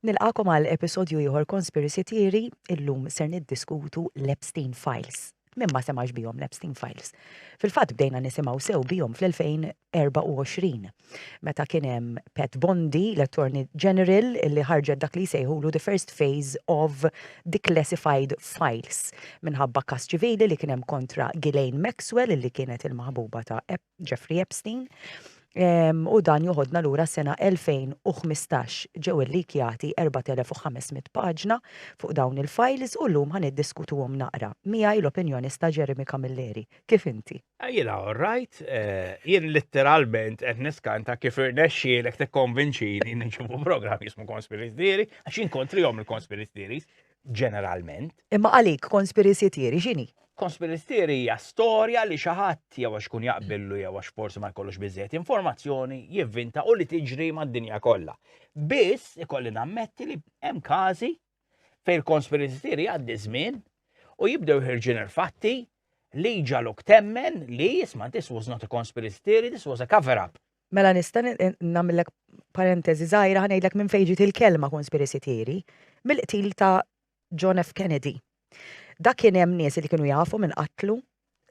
Nilqakom għal episodju ieħor Conspiracy Theory, illum ser niddiskutu l-Epstein Files. Min ma semax bihom l-Epstein Files. Fil-fatt bdejna nisimgħu sew bihom fl-2024, meta kien hemm Pat Bondi, l-Attorney General, illi ħarġet dak li jsejħulu the first phase of declassified files minħabba kas ċivili li kien hemm kontra Ghislaine Maxwell, illi kienet il-maħbuba ta' Jeffrey Epstein. U dan joħodna lura s-sena 2015 ġew illikjati 4500 paġna fuq dawn il-files u llum ħaniddiskutuhom naqra. Miegħi l-opinjonista Jeremy Camilleri. Kif inti? Jiena all right, jien literalment qed niskanta kif irnexxielek tikkonvinċini nixufu programm jismu Conspiracy Theory għax inkontrihom il-Conspiracy Theories ġeneralment. Imma għalik Conspiracy Theory x'inhi? Conspiracy Theory hija storja li xi ħadd jew għax kun jaqbillu jew għax forsi ma jkollux biżżejjed informazzjoni jivvinta u li tiġri mad-dinja kollha. Biss ikolli nammetti li hemm każi fejn il-Conspiracy Theory għaddi żmien u jibdew ħirġin il-fatti li ġaluk temmen li jisma' this was not a conspiracy theory, this was a cover-up. Mela nista' nagħmellek parentesi żgħira ħanejdlek minn fejn ġiet il-kelma Conspiracy Theory mill-qtil ta' John F. Kennedy. Dak kien hemm nies li kienu jafu minn qatlu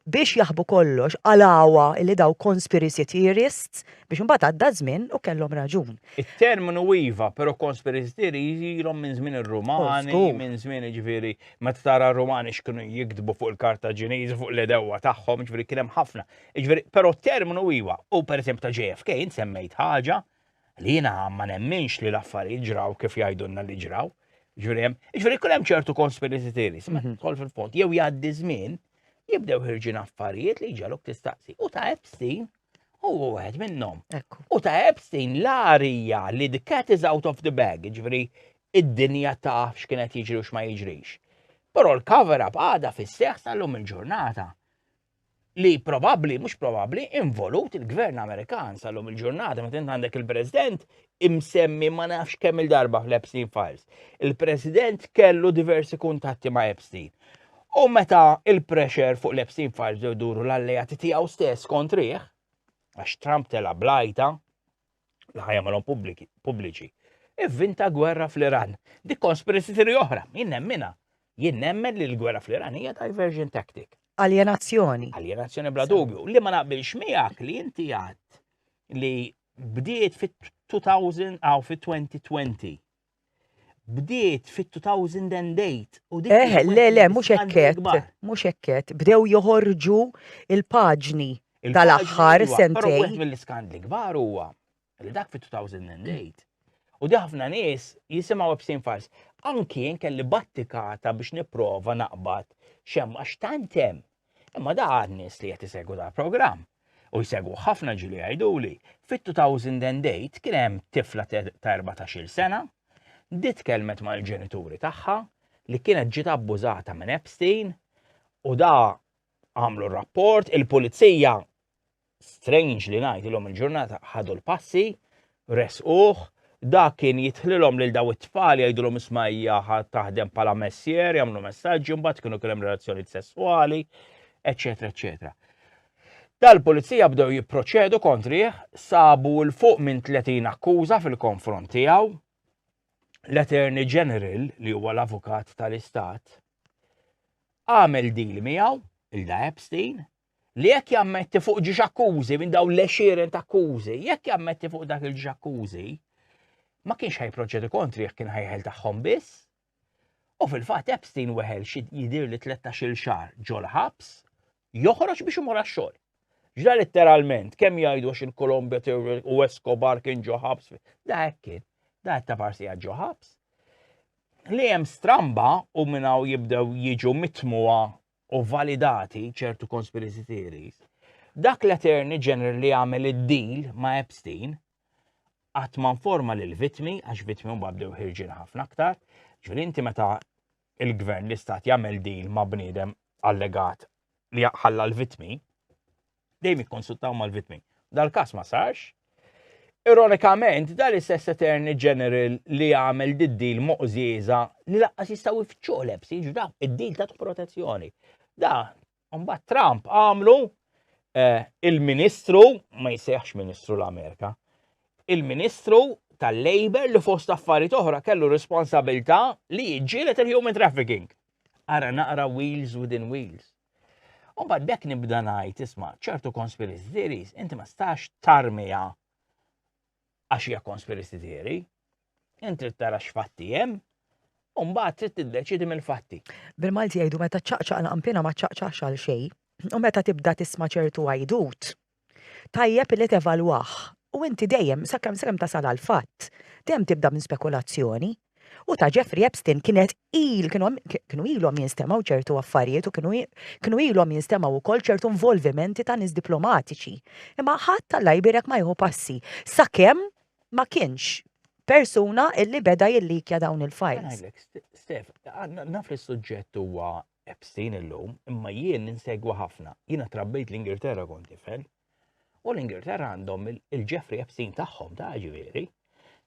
biex jaħbu kollox għalawa li daw conspiracy theorists biex imbagħad għadda żmien u kellhom raġun. Il-terminu iva, però conspiracy theory jilhom minn żmien ir-Rumani, minn żmien ġifieri meta tara r-Rumani x'kienu jiktbu fuq il-Kartaġiniżi fuq l-edewwa tagħhom, ġifieri kien hemm ħafna. Ġifieri, però terminu iva, u pereżempju ta' JFK insemmejt ħaġa li jiena ma nemminx li l-affarijiet ġraw kif jgħidulna li ġraw. Ġifieri kun hemm ċertu conspiracy theories, ma tħol fil-fond, jew jgħaddi żmien jibdew ħirġin affarijiet li ġalok tistaqsi. U ta' Epstein huwa wieħed minnhom. U ta' Epstein l-arija li the cat is out of the bag, ġifieri id-dinja taf x'kienet jiġri u x'ma jiġrix. Però l-cover-up għadha fis-seħħ sal-lum il-ġurnata li probabbli, mhux probabbli, involut il-Gvern Amerikan sal-lum il-ġurnata meta int għandek il-President imsemmi ma nafx kemm il-darba fl-Epstein Files. Il-President kellu diversi kuntatti ma' Epstein. U meta il-pressure fuq l-Epstein Files jduru l-alleati tiegħu stess kontrih, għax Trump tela blajta, li ħajjagħmelhom pubbliċi, ivvinta gwerra fl-Iran. Dik conspiracy theory oħra, jien nemminha. Jien nemmen li l-gwerra fl-Iran hija diversion tactic. Alienazzjoni. Alienazzjoni bla dubju. Li ma naqbilx miegħek li inti għadt li bdiet fit-2000 aw fit-2020. Bdiet fit-2008 u dik le, mhux hekk. Bdew joħorġu il-paġni tal-aħħar sentejn. Però wieħed mill-iskandli kbar huwa li dak fit-2008 u di ħafna nies jisimgħu Epstein Files. Anki jien kelli battikata biex nipprova naqbad xemm għax tant hemm. Imma da għad nies li qed isegwu dal-programm. U jsegwu ħafna ġili jgħiduli. Fit-2008 kien hemm tifla ta' 14-il sena dit kelmet mal-ġenituri tagħha li kienet ġiet abbużata minn Epstein u da għamlu rapport, il-pulizija strange li ngħidilhom il-ġurnata ħadu l-passi, resquh, da kien jitħlilhom lil daw it-tfal jgħidulhom ismajja taħdem bħala messier, jagħmlu messaġġi mbagħad kienu kien hemm relazzjonijiet sesswali, eċetera, eċetera. Dal-pulizija bdew jipproċedu kontrih, sabu l fuq minn 30 akkuża fil-konfront tiegħu. L-Attorney General li huwa l-avukat tal-Istat għamel deal miegħu il-da Epstein li jekk jammetti fuq ġiex akkużi minn dawn l-għexieren ta' akkużi, jekk jammetti fuq dak il-ġiex akkużi, ma kienx ħajproċedu kontri jekk kien ħajħel tagħhom biss. U fil-fatt Epstein weħel xi jidir li 13-il xahar ġol ħabs joħroġ biex imur għax-xogħol. Ġda letteralment kemm jgħidu għax il-Colombia u Escobar kien ġo ħabs, da hekk kien. Da ta' parsija ġo ħabs. Li hemm stramba u minnaw jibdew jiġu mitmuwa u validati ċertu conspiracy theories. Dak l-Attorney General li għamel id-deal ma' Epstein qatt ma nforma lill-vittmi għax vittmi mbagħad bdew ħirġin ħafna aktar. Ġifieri inti meta il-Gvern l-Istat jagħmel deal ma' bniedem allegat li ħalla l-vittmi, dejjem jikkonsultaw mal-vittmi. Dal-każ ma sarx. Ironikament, dal-istess Attorney General li għamel did-deal moqżiża li laqqas jistgħu jfittxuh l-Epstein, ġda id-deal ta' protezzjoni. Da, mbagħad Trump għamlu il-Ministru, ma jsejħx Ministru l-Amerika, il-Ministru tal-labor li fost affarijiet oħra kellu responsabilità li jiġġieled il-human trafficking. Ara naqra wheels within wheels. U bad bekk nibda ngħid isma' ċertu conspiracy theories inti ma stax tarmija għax hija conspiracy theory. Inti tara x'fatti hemm u mbagħad trid tiddeċidi mill-fatti. Bil-Malti jgħidu meta ċaqċaq l-qampina ma ċaqċaqx għal xejn, u meta tibda tisma' ċertu għajdut, tajjeb li tevalwah. U inti dejjem, sakemm tasal għal fatt, dejjem tibda minn spekulazzjoni. U ta' Jeffrey Epstein kienu ilhom jinstemaw ċertu affarijiet u kienu ilhom jinstemaw ukoll ċertu involvimenti ta' nies diplomatiċi. Imma ħadd tal-la jbirek ma jieħu passi, sakemm ma kienx persuna illi beda jillikja dawn il-files. Stef, naf li s-suġġett huwa Epstein illum, imma jien ninsegwa ħafna. Jiena trabbejt l-Ingilterra kont tifel, u l-Ingilterra għandhom il-Jeffrey Epstein tagħhom ta' ġifieri.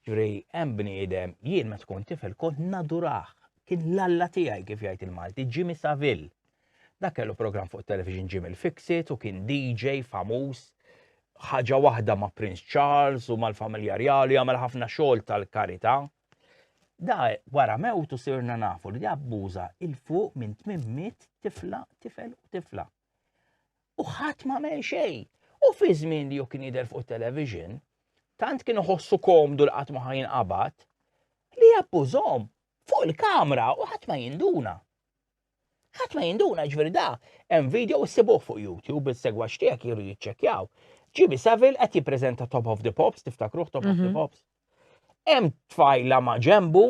Ġifieri hemm bniedem jien meta kont tifel kont nadurah. Kien l-alla tiegħi kif jgħid il-Malti, Jimmy Savile. Dak kellu programm fuq television Jimmy Fix-It u kien DJ famuż. Ħaġa waħda ma' Prince Charles u mal-familja reali għamel ħafna xogħol tal-karità. Da wara mewtu sirna nafu li abbuża il-fuq minn 800 tifel u tifla. U ħadd ma għamel xejn. U fi żmien li kien jidher fuq television, tant kienu ħossu komdu l qatt ma ħajinqabad li jabbużhom fuq il-kamra u ħadd ma jinduna. Ħadd ma jinduna ġifieri da hemm video issibuh fuq YouTube is-segwax tiegħek jiru jiċċekkjaw. Jimmy Savile qed jippreżenta Top of the Pops, tiftakruh Top of the Pops. Hemm tfajla ma' ġembu,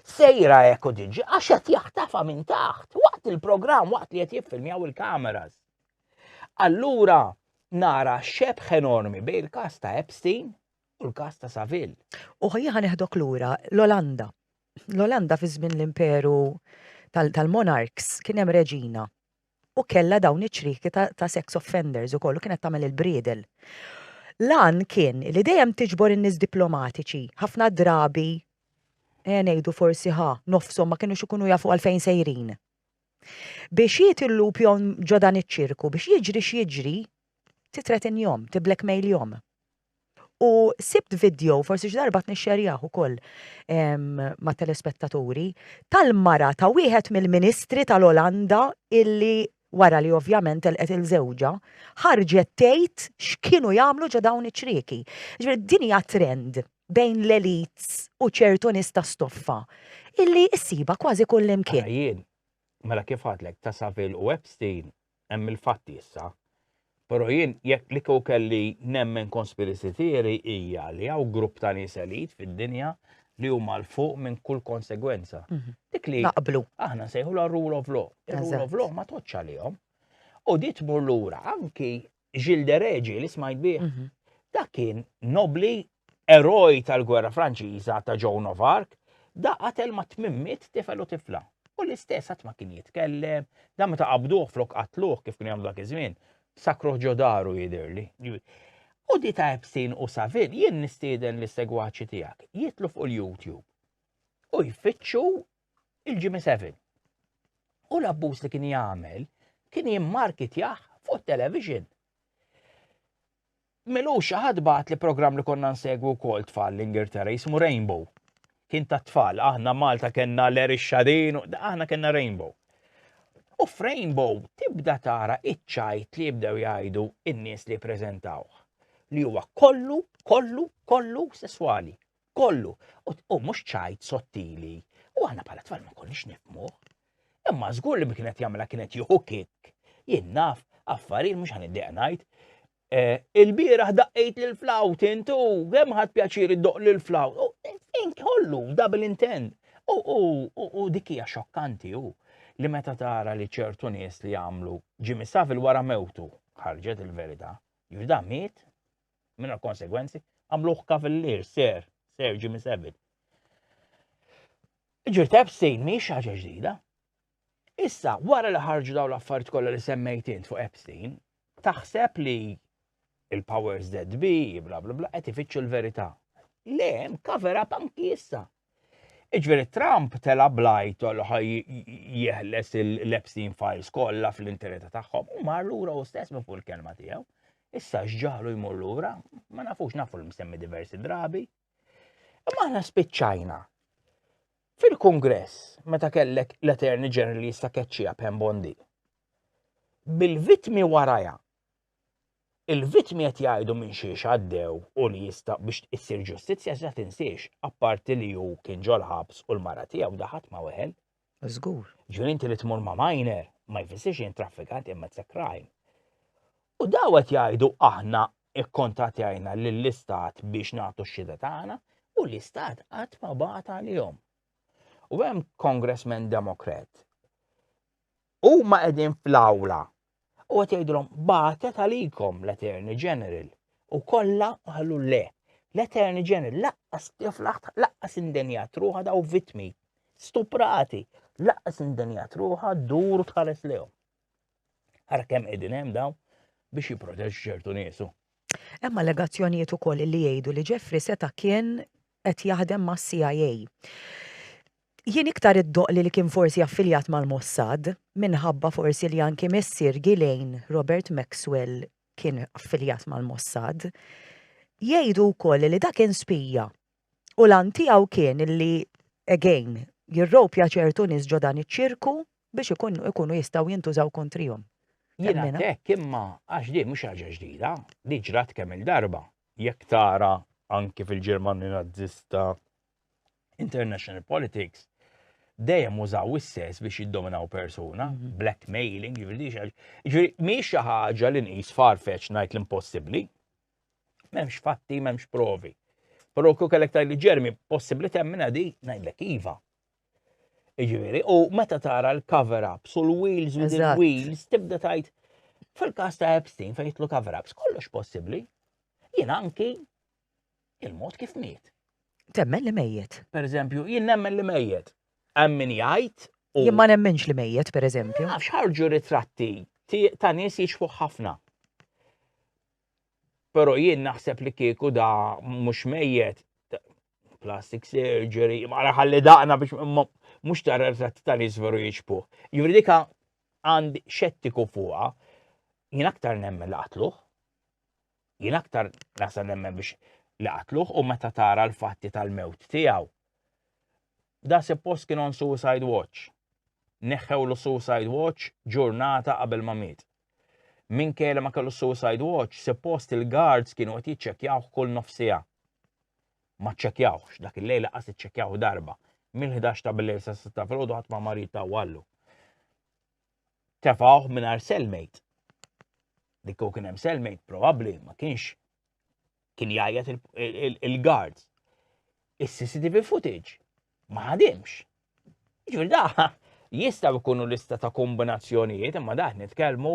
sejra hekk u diġi għax qed jaħtafa minn taħt waqt il-programm waqt li qed jiffilmjaw il-kameras. Allura nara xebħ enormi bejn il-każ ta' Epstein u l-każ ta' Savile. U ħajja neħdok lura l-Olanda. L-Olanda fi żmien l-imperu tal-monarchs kien hemm reġina. U kella dawn iċ-ċriki ta' sex offenders u kollu kienet tagħmel il-bredel. Lan kien li dejjem tiġbor in-nies diplomatiċi, ħafna drabi ngħidu forsi nofshom ma kienux ikunu jafu għalfejn sejrin. Biex jitilupjom ġo dan iċ-ċirku, biex jiġri x'jiġri, titretinjhom, tiblackmailhom. U sibt video, forsi x'darba nixxerjaħ ukoll ma' telespettaturi, tal-mara ta' wieħed mill-ministri tal-Olanda illi wara li ovvjament telqet il-żewġa, ħarġet tgħid x'kienu jagħmlu ġo dawn iċ-ċrieki. Ġifieri din hija trend bejn l-elites u ċertu nies ta' stoffa illi issiba kważi kull imkien. Jien, mela kif għadlek ta' Savile u Epstein hemm il-fatti issa. Però jien jekk li kelli nemmen conspiracy theory hija li hawn grupp ta' nies elit fid-dinja li huma l-fuq minn kull konsegwenza. Dik li Naqblu. aħna nsejħu la rule of law. Ir-rule of law ma toċċ għalihom. U dit tmur lura anki Gilles de Reggie li smajt bih. Dak kien nobli eroj tal-gwerra Franċiża ta' Joan of Arc, da qatel ma' 800 tifel u tifla. U l-istess ħadd ma kien jitkellem, da meta qabduh flok qatluh kif kien jagħmlu dak iż-żmien, sakruh ġodaru jidherli. U di ta' Epstein u Savile jien nistieden l-segwaċi tiegħek jitlu fuq il-YouTube u jfittxu il-Jimmy Savile. U l-abbuż li kien jagħmel kien jimmarkitjah fuq television. Milux ħadbat li program li konna nsegwu wkoll tfal l-Ingilterra jismu Rainbow. Kien ta' tfal, aħna Malta kellna Larry Shadin, aħna kellna Rainbow. U f'Rainbow tibda tara iċ-ċajt li jibdew jgħidu in-nies li ppreżentawh. Li huwa kollu sesswali. Kollu. U mhux ċajt sottili. U aħna bħala tfal ma konniex nifhmuh. Imma żgur li kienet jagħmilha kienet jieħu kick. Jien naf affarijiet mhux ħaniddeq ngħid. Il-bieraħ daqqejt lil-flawt intu, kemm ħadd pjaċir iddoq lil-flawt. Kollu, double intent. U dik hija xokkanti hu. Li meta tara li ċertu nies li jagħmlu Jimmy Savile wara mewtu ħarġet il-verità. Jibda miet minn konsegwenzi għamluh kavallier ser Jimmy Savile. Ġirt Epstein mhix ħaġa ġdida. Issa wara li ħarġu dawn l-affarijiet kollha li semmejt int fuq Epstein, taħseb li il-powers that be, bla bla bla, qed ifittxu l-verità. Le, hemm cover up anki issa. Iġveri Trump tela blajt għal ħaj jeħles l-Epstein files kollha fl-internet tagħhom u mar lura u stess minn fuq il-kelma tiegħu. Issa x'ġaħlu jmur lura, ma nafux nafu l-msemmi diversi drabi. Imma aħna spiċċajna. Fil-Kongress, meta kellek l-Attorney General li jista' keċċija Pam Bondi. Bil-vittmi waraja. Il-vittmi qed jgħidu minn xiex għaddew u li jista' biex issir ġustizzja se tinsiex, apparti li hu kien ġol ħabs u l-mara tiegħu daħat ma' weħel. Żgur. Ġifieri inti li tmur ma' minor ma jfissirx jien traffikant imma it's a crime. U daw qed jgħidu aħna ikkontattjajna lill-istat biex nagħtu x-xhieda tagħna u l-istat qatt ma bagħat għalihom. U hemm Congressman Democrat. Huma qegħdin fl-awla u qed jgħidulhom bagħtet għalikom l-Attorney General. U kollha qalu le. L-Attorney General laqqas indenjat ruħha daw vittmi. Stuprati. Laqqas indenjat ruħha dur tħares lehom. Ara kemm qegħdin hemm dawn biex jipproteġġu ċertu niesu. Hemm allegazzjonijiet ukoll li jgħidu li Jeffrey seta' kien qed jaħdem mas-CIA. Jien iktar iddoqli li kien forsi affiljat mal-Mossad, minħabba forsi li anke missier Ghislaine Robert Maxwell kien affiljat mal-Mossad, jgħidu wkoll li dak kien spija. U lan tiegħu kien li again jirropja ċertu nies ġo dan iċ-ċirku biex ikunu jistgħu jintużaw kontrihom. Jiena hekk imma għax di mhux ħaġa ġdida, di ġrat kemm il-darba. Jekk tara anke fil-Ġermanja Nazzista International Politics, dejjem użaw is-sess biex jiddominaw persuna, blackmailing, ġifieri mhix xi ħaġa li nqis farfetch ngħid l-impossibbli. M'hemmx fatti, m'hemmx provi. Però kieku kellek tgħidli Ġermi possibbli temmina di ngħidlek iva. Ġifieri, u meta tara l-cover-ups u l-wheels within wheels tibda tgħid fil-każ ta' Epstein fejn jitlu cover-ups kollox possibbli. Jien anki il-mod kif miet. Temmen li mejjed. Pereżempju, jien nemmen li mejjed. Hemm min jgħid u Jien ma nemmenx li mejjed pereżempju. nafx ħarġu ritratti ta' nies jixfu ħafna. Però jien naħseb li kieku da mhux mejjed plastic surgery, ma ħalli daqna biex mhux tara ritratti ta' nies veru jixbu. Jiġri dik għandi xettiku fuqha, jien aktar nemmen li qatluh. Jien aktar naħseb nemmen biex li qatluh u meta tara l-fatti tal-mewt tiegħu. Da suppost kien on suicide watch. Neħħewlu suicide watch ġurnata qabel ma miet. Minkejja ma kellu suicide watch, suppost il-guards kienu qed jiċċekkjawh kull nofsija. Ma ċċekkjawx, dak il-lejl qas iċċekkjaw darba. Mill-11 ta' bil-lejl sa 6 ta' filgħodu ħadd ma marita wallu. Tefgħuh mingħajr cellmate. Dik kien hemm cellmate probabbli ma kienx kien jgħajjed il-guards. Is-CCTV footage ma ħadimx. Ġifieri da jistgħu jkunu lista ta' kombinazzjonijiet imma dak nitkellmu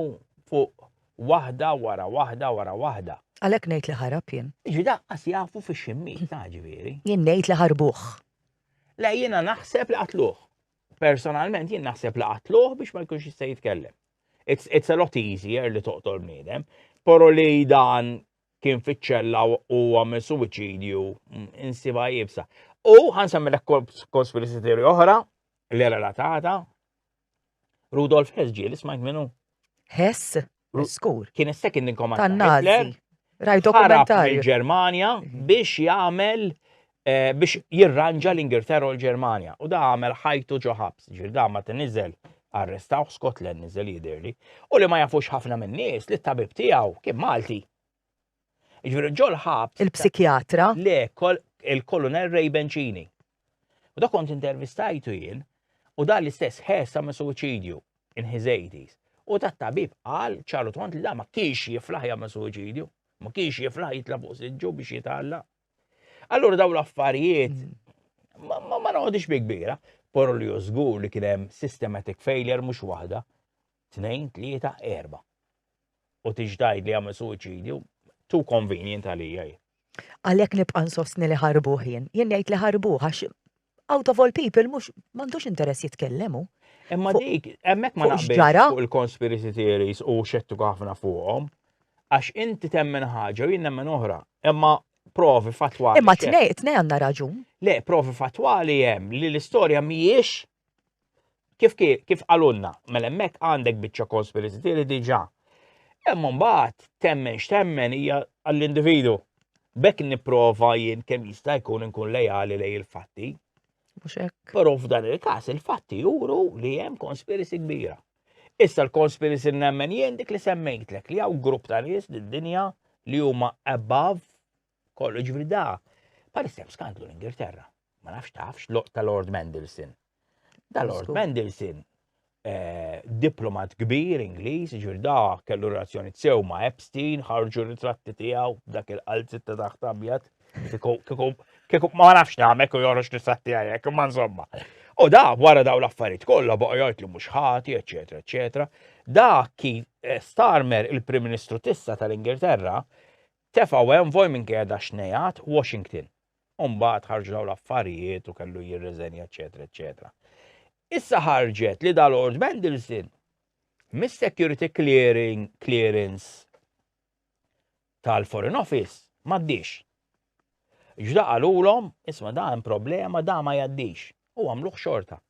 fuq waħda wara waħda wara waħda. Għalhekk ngħid li ħarab jien. Ġifieri daqqas jafu fix-ximmiet ta' ġifieri. Jien ngħid li ħarbuh. Le jiena naħseb li qatluh. Personalment jien naħseb li qatluh biex ma jkunx jista' jitkellem. It's a lot easier li toqtol bniedem, però li dan kien fiċ-ċella u għamel suwiċidju insiba jibsa. U ħansemmilek conspiracy theory oħra li relatata. Rudolf Hess ġieli smajt minnu. Hess? Skur. Kien is-second in command Tan-Nazi. Raj ħarab dokumentarju. mill-Ġermanja biex jagħmel biex jirranġa l-Ingilterra u l-Ġermanja. U da għamel ħajtu ġo ħabs. Ġifieri da ma tinniżel arrestaw Scotland niżel jidherli. U li ma jafux ħafna minn nies li t-tabib tiegħu kien Malti. Ġifieri ġol ħabs. Il-psikjatra. Le, il-kolonel Ray Bencini. U da kont intervistajtu jien, u da l-istess Hess għamel suicidju in his 80s. U da tabib qal ċarlu tont li da ma kienx jiflaħ jagħmel suicidju, ma kienx jiflaħ jitla fuq siġġu biex jitalla. Allura daw l-affarijiet ma noqgħodix bi kbira, però li żgur li kien hemm systematic failure mhux waħda, 2, 3, 4. U tiġdajd li jagħmel suicidju, too convenient għalija. Għalhekk nibqa' nsostni li ħarbuh jien. Jien ngħid li ħarbuh għax out of all people mhux m'għandux interess jitkellemu. Imma dik hemmhekk ma fuq naqbilx x'ġara? fuq il-conspiracy theories u xettu ħafna fuqhom, għax inti temmen ħaġa u jien nemmen oħra. Imma provi fatwali. Imma tnej għandna raġun. Le, provi fatwali hemm li l-istorja mhijiex kif qalulna. Mela hemmhekk għandek biċċa conspiracy theory diġà. Imma mbagħad temmen x'temmen hija għall-individu. Bekk nipprova jien kemm jista' jkun inkun lejali lej il-fatti. Mhux hekk. Però f'dan il-każ il-fatti juru li hemm conspiracy kbira. Issa l-conspiracy nemmen jien dik li semmejtlek li hawn grupp ta' nies dinja li huma above kollu ġifri da. Parisem skandlu l-Ingilterra. Ma nafx tafx ta' Lord Mendelssohn. Da Lord Mendelssohn diplomat kbir Ingliż, ġifri da kellu relazzjoni sew ma' Epstein, ħarġu ritratti tiegħu dak il-qalzit ta' taħt abjad. Kieku ma nafx nagħmek u joħroġ ritratti għajek, ma insomma. U da wara daw l-affarijiet kollha baqa' jgħid li mhux ħati, eċetera, eċetera. Da kif Starmer, il-Prim Ministru tissa tal-Ingilterra, tefgħu envoy minn qiegħda xnejat Washington. Mbagħad ħarġu daw l-affarijiet u kellu jirriżenja, eċetera, eċetera. Issa ħarġet li da Lord Mendelssohn mis-security clearance tal-Foreign Office m'għaddix. Ġda qalulhom, isma' da hemm problema, da ma jgħaddix. U għamluh xorta.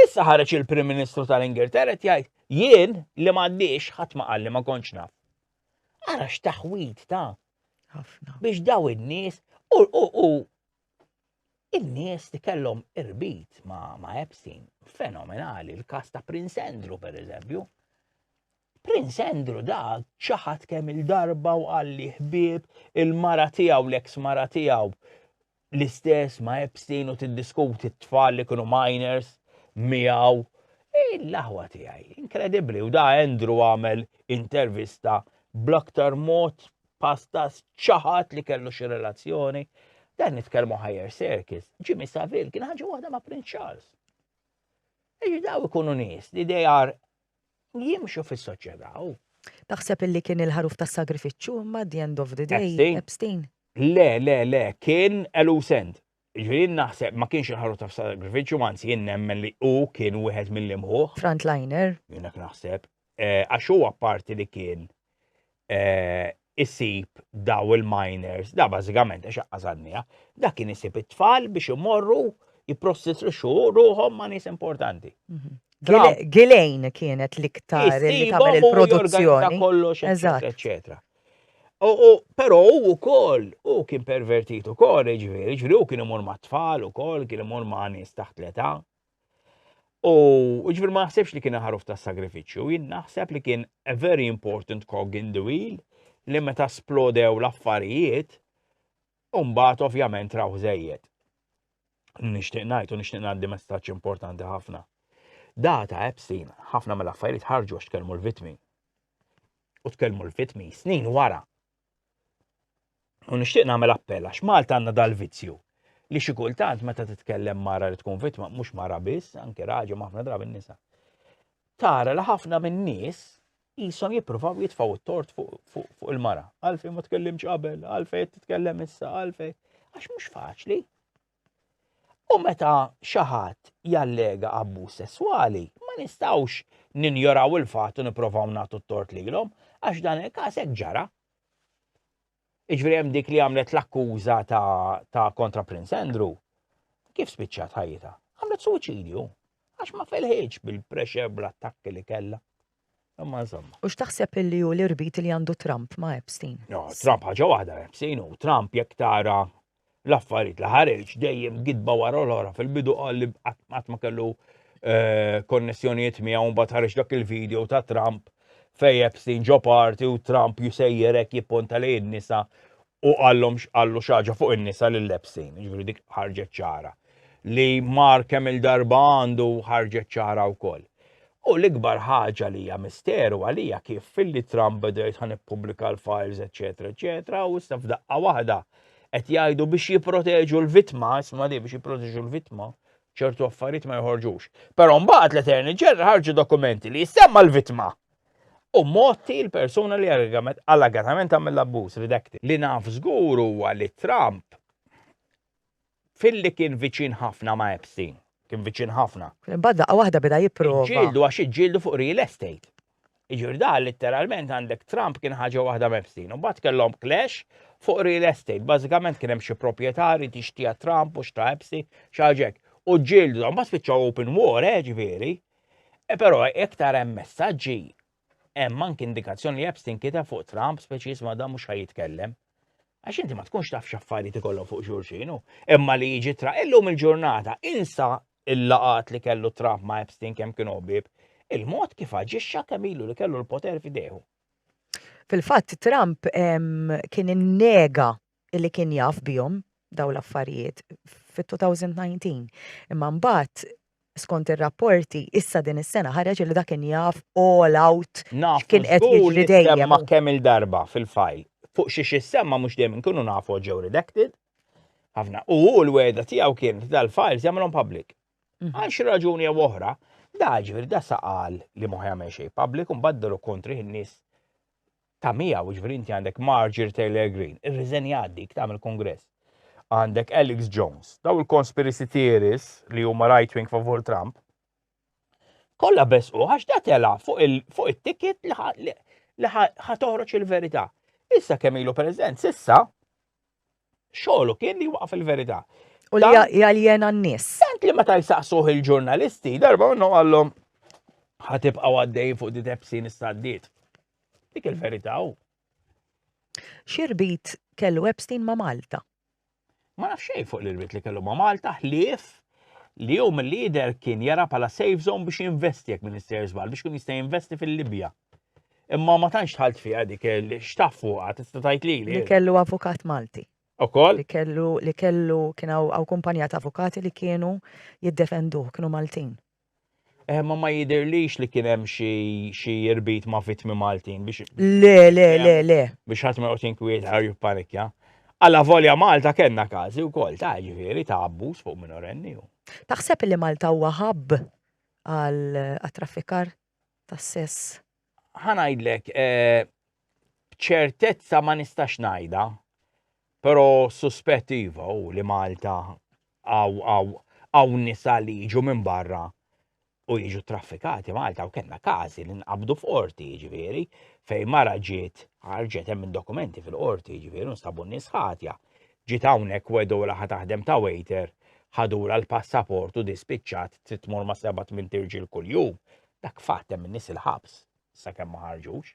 Issa ħareġ il-Prim Ministru tal-Ingilterra jgħid jien li m'għaddix ħadd ma qal li ma kontx naf. Ara x'taħwit ta' Ħafna. biex daw in-nies u in-nies li kellhom irbit ma' Epstein fenomenali, il-każ ta' Prince Andrew pereżempju. Prince Andrew da ċaħat kemm il-darba u għalli ħbieb il-mara tiegħu l-eks mara tiegħu l-istess ma' Epstein u tiddiskuti t-tfal li kienu minors miegħu. Il-laħwa tiegħi, inkredibbli, u da Andrew għamel intervista bl-aktar mod pastas ċaħat li kellu xi relazzjoni. Dan nitkellmu higher circus. Jimmy Savile kien ħaġa waħda ma' Prince Charles. Daw ikunu nies li dejjar jimxu fis-soċjetà. Taħseb illi kien il-ħaruf tas-sagrifiċċju ma at the end of the day Epstein? Le, kien elusent. Ġifieri naħseb ma kienx il-ħaruf tas-sagrifiċċju, anzi jien nemmen li hu kien wieħed mill-imħuħ. Frontliner. Jien hekk naħseb. Għax huwa parti li kien isib daw il-miners, da bażikament għax għażannija, da kien isib it-tfal biex imorru jipprostituxxu ruħhom ma' nies importanti. Ghislaine kienet l-iktar li tagħmel il-produzzjoni. Eċetera. Però hu wkoll kien pervertit ukoll, ġifieri hu kien imur ma' tfal ukoll, kien imur ma' nies taħt l-età. U ġifieri ma naħsebx li kien ħaruf tas-sagrifiċċju, jien naħseb li kien a very important cog in the wheel li meta splodew l-affarijiet, u mbagħad ovvjament raw żejjed. Nixtieq ngħid u nixtieq ngħaddi messaġġ importanti ħafna. Data Epstein ħafna mill-affarijiet ħarġu għax tkellmu l-vittmi. U tkellmu l-vittmi snin wara. U nixtieq nagħmel appell għax Malta għandna dal-vizzju li xi kultant meta titkellem mara li tkun vittma mhux mara biss, anke raġel ħafna drabi n-nisa. Tara li ħafna min-nies jisom jippruvaw jitfgħu t-tort fuq il-mara. Għalfejn ma tkellimx qabel, għalfejn titkellem issa, għalfejn. Għax mhux faċli. U meta xi ħadd jallega abbuż sesswali, ma nistgħux ninjoraw il-fatt u nippruvaw nagħtu t-tort lilhom għax dan il-każ hekk ġara. Jiġifieri hemm dik li għamlet l-akkuża ta' kontra Prince Andrew. Kif spiċċat ħajjitha? Għamlet suwiċidju għax ma felħiex bil-pressure bl-attakki li kellha. Imma insomma. U x'taħseb illi hu l-irbit li għandu Trump ma' Epstein? No, Trump ħaġa waħda Epstein u Trump jekk tara l-affarijiet li ħareġ dejjem gidba wara l-ora fil-bidu qal li qatt ma kellu konnessjonijiet miegħu mbagħad ħareġ dak il-video ta' Trump fej Epstein ġo parti u Trump jusejjerek jipponta lejn in-nisa u qallu xi ħaġa fuq in-nisa lil Epstein. Jiġifieri dik ħarġet ċara. Li mar kemm il-darba għandu ħarġet ċara wkoll. U l-ikbar ħaġa li hija misteru għalija kif filli Trump beda ħanippubblika l-files, eċetera, eċetera, u issa f'daqqa waħda qed jgħidu biex jipproteġu l-vittma, isma' di biex jipproteġu l-vittma, ċertu affarijiet ma jħorġux. Però mbagħad l-Attorney General ħarġu dokumenti li jsemma l-vittma. U motti l-persuna li allegatament għamel l-abbuż, redacted. Li naf żgur huwa li Trump filli kien viċin ħafna ma' Epstein. Kien viċin ħafna. Badda waħda beda jipprova. Ġildu għax iġġieldu fuq real estate. Iġir da letteralment għandek Trump kien ħaġa waħda Epstein. U mbagħad kellhom clash fuq real estate. Bażikament kien hemm xi proprjetari tixtija Trump u xtra Epstein xi ħaġa hekk. U ġildu mbagħad spiċċaw open war, ġifieri. Però iktar hemm messaġġi hemm anke indikazzjoni li Epstein kiteb fuq Trump speċi jisma' da mhux ħajitkellem. Għax inti ma tkunx taf x'affarijiet ikollhom fuq xulxin hu. Imma li jiġi illum il-ġurnata insa il-laqat li kellu Trump ma' Epstein kemm kienu ħbieb, il-mod kif aġixxa kemm ilu li kellu l-poter f'idejhu. Fil-fatt Trump kien innega li kien jaf bihom daw l-affarijiet fit-2019. Imma mbagħad skont ir-rapporti issa din is-sena ħareġ li dak kien jaf all out kien qed jiġri dejjem. Ma kemm il-darba fil-fajl. Fuq xi semma mhux dejjem inkunu nafu ġew redacted. Ħafna. U l-weda tiegħu kien dal-files jagħmilhom public. Għal xi raġuni jew oħra, da ġifieri da saqal li ma jagħmel xejn public u mbagħadderu kontri n-nies ta' miegħu ġifieri inti għandek Marjorie Taylor Greene, irriżenjat dik tagħmel kongress. Għandek Alex Jones, daw il-conspiracy theories li huma right wing favur Trump. Kollha besqu għax da tela fuq it-ticket li ħatoħroġ il-verità. Issa kemm ilu President s'issa xogħlu kien li waqaf il-verità. U li jgħaljena n-nies. Tant li meta jsaqsuh il-ġurnalisti darba minnhom għallhom ħatibqgħu għaddej fuq di Epstein issa għaddiet. Dik il-verità hu. Xirbit kellu Epstein ma' Malta. Ma nafx xejn fuq l-irbit li kellu ma' Malta ħlief li hu mill-lider kien jara bħala safe zone biex jinvesti jekk Minister żball biex kun jista' jinvesti fil-Libja. Imma ma tantx tħalt fiha dik x'taf fuqha tista' tgħid lili. Li kellu avukat Malti. Ukoll? Li kellu kien hawn kumpanija ta' avukati li kienu jiddefenduh, kienu Maltin. Ma jidirlix li kien hemm xi jirbit ma' vittmi Maltin biex. Le. Biex ħadd ma jqgħod jinkwiet ħar jippanikja. Alla volja Malta kellna każi wkoll ta' ġifieri ta' abbuż fuq minorenni. Taħseb li Malta huwa ħabb għal traffikar tas-sess? Ħanajdlek, ċertezza ma nistax ngħidha, però suspettiva hu li Malta għaw nisa li jiġu minn barra u jiġu traffikati Malta u kellna każi li nqabdu f'qorti ġifieri fejn mara ġiet ħarġet hemm dokumenti fil-qorti ġifieri nstabu n-nies ħatja. Ġiet hawnhekk wedura ħa taħdem ta' waiter, ħadura l-passaport u dispiċċat trid tmur ma' 7 tirġiel kuljum. Dak fatt hemm in-nies il-ħabs sakemm ma ħarġux.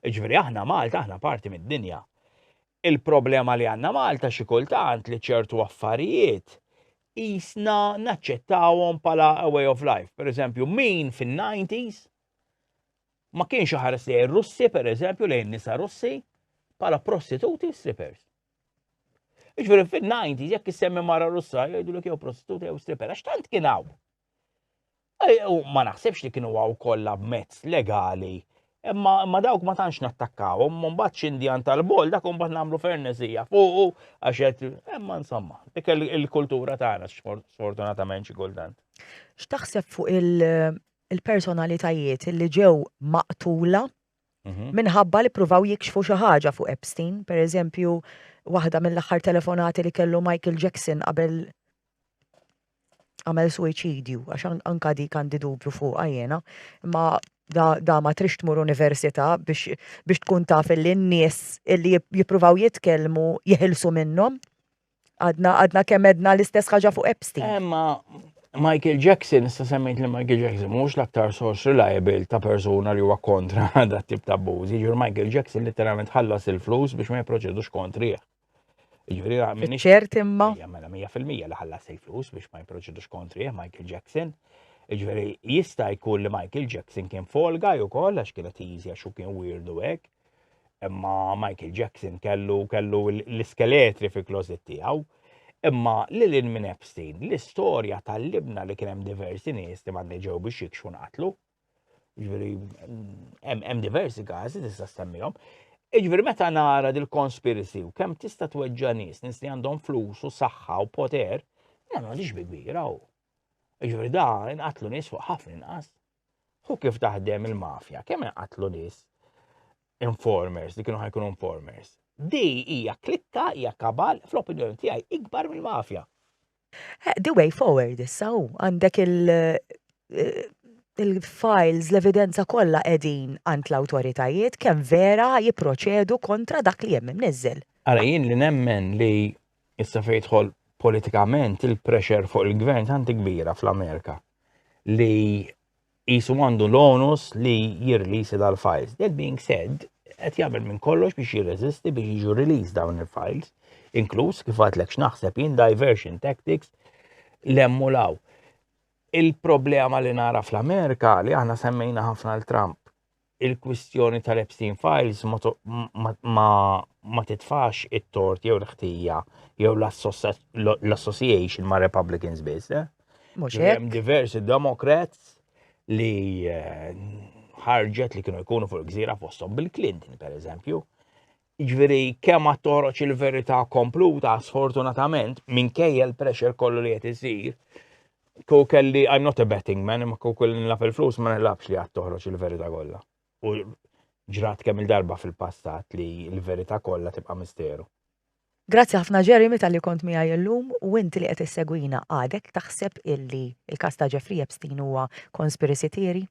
Ġifieri aħna Malta aħna parti mid-dinja. Il-problema li għandna Malta xi kultant li ċertu affarijiet qisna naċċettawhom bħala a way of life. Pereżempju, min fin-90s ma kienx ħares li r-Russi pereżempju lejn nisa Russi bħala prostituti strippers. Ġifieri fin-90s jekk issemmi mara Russa jgħidulek jew prostituti jew stripper għax tant kien hawn. Ma naħsebx li kienu għaw kollha b'mezz legali, imma dawk ma tantx nattakkawhom, mbagħad x'indjan tal-bol dak mbagħad nagħmlu fernesija fuq għax qed imma insomma, dik il-kultura tagħna sfortunatament xi kultant. X'taħseb fuq il-personalitajiet li ġew maqtula minħabba li pruvaw jikxfu xi ħaġa fuq Epstein, pereżempju waħda mill-aħħar telefonati li kellu Michael Jackson qabel għamel suicidju, għax anka dik għandi dubju fuqha jiena, imma da ma trix tmur università biex tkun taf li n-nies illi jippruvaw jitkellmu jeħilsu minnhom. Għadna kemm edna l-istess ħaġa fuq Epstein. Ma Michael Jackson, issa semmejt li Michael Jackson mhux l-aktar source reliable ta' persuna li huwa kontra dat tip ta' abbużi. Michael Jackson literalment ħallas il-flus biex ma jipproċedux kontrih. ċert imma. Mela 100% li ħallas il-flus biex ma jipproċedux kontrih Michael Jackson. Ġifieri jista' jkun li Michael Jackson kien fall guy ukoll għax kienet easy għax kien weirdu hekk. Imma Michael Jackson kellu l-iskeletri fil-closet tiegħu. Imma lil minn Epstein, l-istorja tal-libna li kien hemm diversi nies li m'għandna ġew biex jikxfu naqtlu. Ġifieri hemm diversi każi tista' stemmihom. Ġifieri meta nara dil-conspiracy u kemm tista' tweġġa' nies li għandhom flus u saħħa u poter, m'għandix bi kbira hu. Ġifieri da inqatlu nies fuq ħafna inqas. Hu kif taħdem il-mafja, kemm inqatlu nies informers li kienu ħajkunu informers. Di hija klikka, hija kabal, fl-opinjoni tiegħi ikbar mill-mafja. The way forward issa hu għandek il-files, l-evidenza kollha qegħdin għand l-awtoritajiet kemm vera jipproċedu kontra dak li hemm imniżżel. Ara jien li nemmen li issa fejn jidħol politikament il-pressure fuq il-gvern tanti kbira fl-Amerika li jisu għandu l-onus li jirlisi dal-files. That being said, qed jagħmel minn kollox biex jirreżisti biex jiġu release dawn il-files, inkluż kif għadlek x'naħseb jien diversion tactics l-emmulaw. Il-problema li nara fl-Amerika li aħna semmejna ħafna l-Trump. Il-kwistjoni tal-Epstein Files ma titfax it-tort jew l-ħtija jew l-association ma' Republicans biss. Mhux Hemm hekk. diversi Democrats li ħarġet li kienu jkunu fuq il-gżira fosthom Bill Clinton, per eżempju. Ġifieri kemm ma toroċ il-verità kompluta sfortunatament minkejja l-pressure kollu li qed isir. Ku kelli, I'm not a betting man, imma ku kelli nilaf il-flus ma nilafx li għad toħroġ il-verità kollha. U ġrat kemm il-darba fil-passat li l-verità kollha tibqa' misteru. Grazzi ħafna Jeremy tal-li kont miegħi llum u inti li qed issegwina għadek taħseb illi il-każ ta' Jeffrey Epstein huwa conspiracy theory?